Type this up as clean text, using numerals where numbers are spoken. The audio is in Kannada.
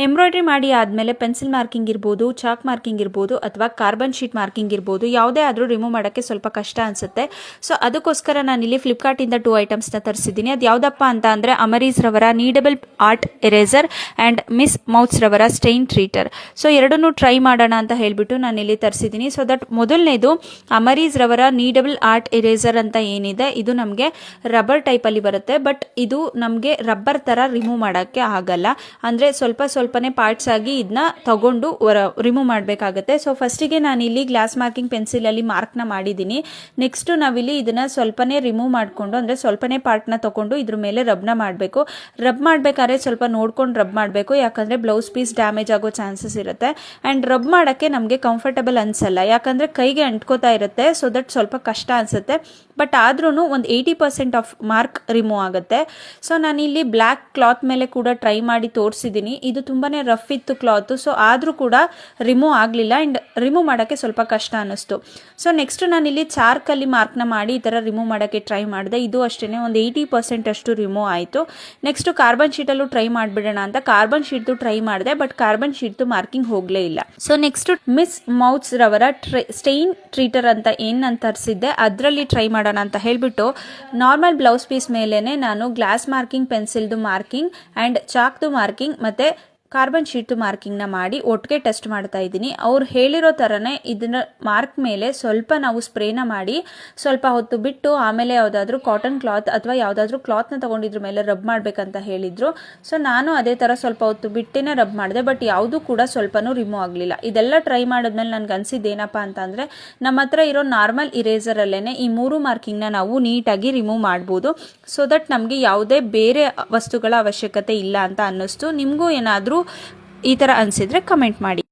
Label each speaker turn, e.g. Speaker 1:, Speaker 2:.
Speaker 1: ಎಂಬ್ರಾಯ್ಡ್ರಿ ಮಾಡಿ ಆದಮೇಲೆ ಪೆನ್ಸಿಲ್ ಮಾರ್ಕಿಂಗ್ ಇರ್ಬೋದು, ಚಾಕ್ ಮಾರ್ಕಿಂಗ್ ಇರ್ಬೋದು, ಅಥವಾ ಕಾರ್ಬನ್ ಶೀಟ್ ಮಾರ್ಕಿಂಗ್ ಇರ್ಬೋದು, ಯಾವುದೇ ಆದರೂ ರಿಮೂವ್ ಮಾಡೋಕ್ಕೆ ಸ್ವಲ್ಪ ಕಷ್ಟ ಅನಿಸುತ್ತೆ. ಸೊ ಅದಕ್ಕೋಸ್ಕರ ನಾನಿಲ್ಲಿ ಫ್ಲಿಪ್ಕಾರ್ಟಿಂದ 2 ಐಟಮ್ಸ್ನ ತರಿಸಿದ್ದೀನಿ. ಅದು ಯಾವುದಪ್ಪ ಅಂತ ಅಂದರೆ ಅಮರೀಸ್ ರವರ needle art eraser and miss mouth's ರವರ ಸ್ಟೈನ್ ಟ್ರೀಟರ್. ಸೊ ಎರಡನ್ನೂ ಟ್ರೈ ಮಾಡೋಣ ಅಂತ ಹೇಳಿಬಿಟ್ಟು ನಾನಿಲ್ಲಿ ತರಿಸಿದ್ದೀನಿ. ಸೊ ದಟ್ ಮೊದಲನೇದು ಅಮರೀಸ್ ರವರ ನೀಡಬಲ್ ಆರ್ಟ್ ಎರೇಸರ್ ಅಂತ ಏನಿದೆ, ಇದು ನಮಗೆ ರಬ್ಬರ್ ಟೈಪಲ್ಲಿ ಬರುತ್ತೆ. ಬಟ್ ಇದು ನಮಗೆ ರಬ್ಬರ್ ಥರ ರಿಮೂವ್ ಮಾಡೋಕ್ಕೆ ಆಗಲ್ಲ. ಅಂದರೆ ಸ್ವಲ್ಪನೇ ಪಾರ್ಟ್ಸ್ ಆಗಿ ಇದನ್ನ ತಗೊಂಡು ರಿಮೂವ್ ಮಾಡಬೇಕಾಗುತ್ತೆ. ಸೊ ಫಸ್ಟಿಗೆ ನಾನಿಲ್ಲಿ ಗ್ಲಾಸ್ ಮಾರ್ಕಿಂಗ್ ಪೆನ್ಸಿಲಲ್ಲಿ ಮಾರ್ಕ್ನ ಮಾಡಿದ್ದೀನಿ. ನೆಕ್ಸ್ಟು ನಾವಿಲ್ಲಿ ಇದನ್ನು ಸ್ವಲ್ಪನೇ ರಿಮೂವ್ ಮಾಡಿಕೊಂಡು, ಅಂದರೆ ಸ್ವಲ್ಪನೇ ಪಾರ್ಟ್ನ ತಗೊಂಡು ಇದ್ರ ಮೇಲೆ ರಬ್ನ ಮಾಡಬೇಕು. ರಬ್ ಮಾಡಬೇಕಾದ್ರೆ ಸ್ವಲ್ಪ ನೋಡ್ಕೊಂಡು ರಬ್ ಮಾಡಬೇಕು, ಯಾಕಂದರೆ ಬ್ಲೌಸ್ ಪೀಸ್ ಡ್ಯಾಮೇಜ್ ಆಗೋ ಚಾನ್ಸಸ್ ಇರುತ್ತೆ. ಆ್ಯಂಡ್ ರಬ್ ಮಾಡೋಕ್ಕೆ ನಮಗೆ ಕಂಫರ್ಟಬಲ್ ಅನಿಸಲ್ಲ, ಯಾಕಂದರೆ ಕೈಗೆ ಅಂಟ್ಕೋತಾ ಇರುತ್ತೆ. ಸೊ ದಟ್ ಸ್ವಲ್ಪ ಕಷ್ಟ ಅನಿಸುತ್ತೆ. ಬಟ್ ಆದ್ರೂ ಒಂದು 80% ಆಫ್ ಮಾರ್ಕ್ ರಿಮೂವ್ ಆಗುತ್ತೆ. ಸೊ ನಾನಿಲ್ಲಿ ಬ್ಲ್ಯಾಕ್ ಕ್ಲಾತ್ ಮೇಲೆ ಕೂಡ ಟ್ರೈ ಮಾಡಿ ತೋರಿಸಿದ್ದೀನಿ. ಇದು ತುಂಬಾ ರಫ್ ಇತ್ತು ಕ್ಲಾತು. ಸೊ ಆದರೂ ಕೂಡ ರಿಮೂವ್ ಆಗಲಿಲ್ಲ. ಆ್ಯಂಡ್ ರಿಮೂವ್ ಮಾಡೋಕ್ಕೆ ಸ್ವಲ್ಪ ಕಷ್ಟ ಅನ್ನಿಸ್ತು. ಸೊ ನೆಕ್ಸ್ಟ್ ನಾನಿಲ್ಲಿ ಚಾರ್ಕಲ್ಲಿ ಮಾರ್ಕ್ನ ಮಾಡಿ ಈ ಥರ ರಿಮೂವ್ ಮಾಡೋಕ್ಕೆ ಟ್ರೈ ಮಾಡಿದೆ. ಇದು ಅಷ್ಟೇ ಒಂದು 80% ಅಷ್ಟು ರಿಮೂವ್ ಆಯಿತು. ನೆಕ್ಸ್ಟು ಕಾರ್ಬನ್ ಶೀಟಲ್ಲೂ ಟ್ರೈ ಮಾಡಿಬಿಡೋಣ ಅಂತ ಕಾರ್ಬನ್ ಶೀಟ್ದು ಟ್ರೈ ಮಾಡಿದೆ. ಬಟ್ ಕಾರ್ಬನ್ ಶೀಟ್ದು ಮಾರ್ಕಿಂಗ್ ಹೋಗಲೇ ಇಲ್ಲ. ಸೊ ನೆಕ್ಸ್ಟ್ ಮಿಸ್ ಮೌತ್ಸ್ ರವರ ಸ್ಟೈನ್ ಟ್ರೀಟರ್ ಅಂತ ಏನು ನಾನು ತರಿಸಿದ್ದೆ ಅದರಲ್ಲಿ ಟ್ರೈ ಮಾಡೋಣ ಅಂತ ಹೇಳಿಬಿಟ್ಟು ನಾರ್ಮಲ್ ಬ್ಲೌಸ್ ಪೀಸ್ ಮೇಲೇ ನಾನು ಗ್ಲಾಸ್ ಮಾರ್ಕಿಂಗ್ ಪೆನ್ಸಿಲ್ದು ಮಾರ್ಕಿಂಗ್ ಆ್ಯಂಡ್ ಚಾಕ್ದು ಮಾರ್ಕಿಂಗ್ ಮತ್ತು ಕಾರ್ಬನ್ ಶೀಟ್ದು ಮಾರ್ಕಿಂಗ್ನ ಮಾಡಿ ಒಟ್ಟಿಗೆ ಟೆಸ್ಟ್ ಮಾಡ್ತಾ ಇದ್ದೀನಿ. ಅವ್ರು ಹೇಳಿರೋ ಥರನೇ ಇದನ್ನ ಮಾರ್ಕ್ ಮೇಲೆ ಸ್ವಲ್ಪ ನಾವು ಸ್ಪ್ರೇನ ಮಾಡಿ ಸ್ವಲ್ಪ ಹೊತ್ತು ಬಿಟ್ಟು ಆಮೇಲೆ ಯಾವುದಾದ್ರೂ ಕಾಟನ್ ಕ್ಲಾತ್ ಅಥವಾ ಯಾವುದಾದ್ರೂ ಕ್ಲಾತ್ನ ತೊಗೊಂಡಿದ್ರ ಮೇಲೆ ರಬ್ ಮಾಡಬೇಕಂತ ಹೇಳಿದರು. ಸೊ ನಾನು ಅದೇ ಥರ ಸ್ವಲ್ಪ ಹೊತ್ತು ಬಿಟ್ಟೇ ರಬ್ ಮಾಡಿದೆ. ಬಟ್ ಯಾವುದೂ ಕೂಡ ಸ್ವಲ್ಪನೂ ರಿಮೂವ್ ಆಗಲಿಲ್ಲ. ಇದೆಲ್ಲ ಟ್ರೈ ಮಾಡಿದ್ಮೇಲೆ ನನಗೆ ಅನಿಸಿದ್ದೇನಪ್ಪ ಅಂತಂದರೆ ನಮ್ಮ ಹತ್ರ ಇರೋ ನಾರ್ಮಲ್ ಇರೇಸರಲ್ಲೇ ಈ 3 ಮಾರ್ಕಿಂಗ್ನ ನಾವು ನೀಟಾಗಿ ರಿಮೂವ್ ಮಾಡ್ಬೋದು. ಸೊ ದಟ್ ನಮಗೆ ಯಾವುದೇ ಬೇರೆ ವಸ್ತುಗಳ ಅವಶ್ಯಕತೆ ಇಲ್ಲ ಅಂತ ಅನ್ನಿಸ್ತು. ನಿಮಗೂ ಏನಾದರೂ ಈ ಥರ ಅನಿಸಿದರೆ ಕಮೆಂಟ್ ಮಾಡಿ.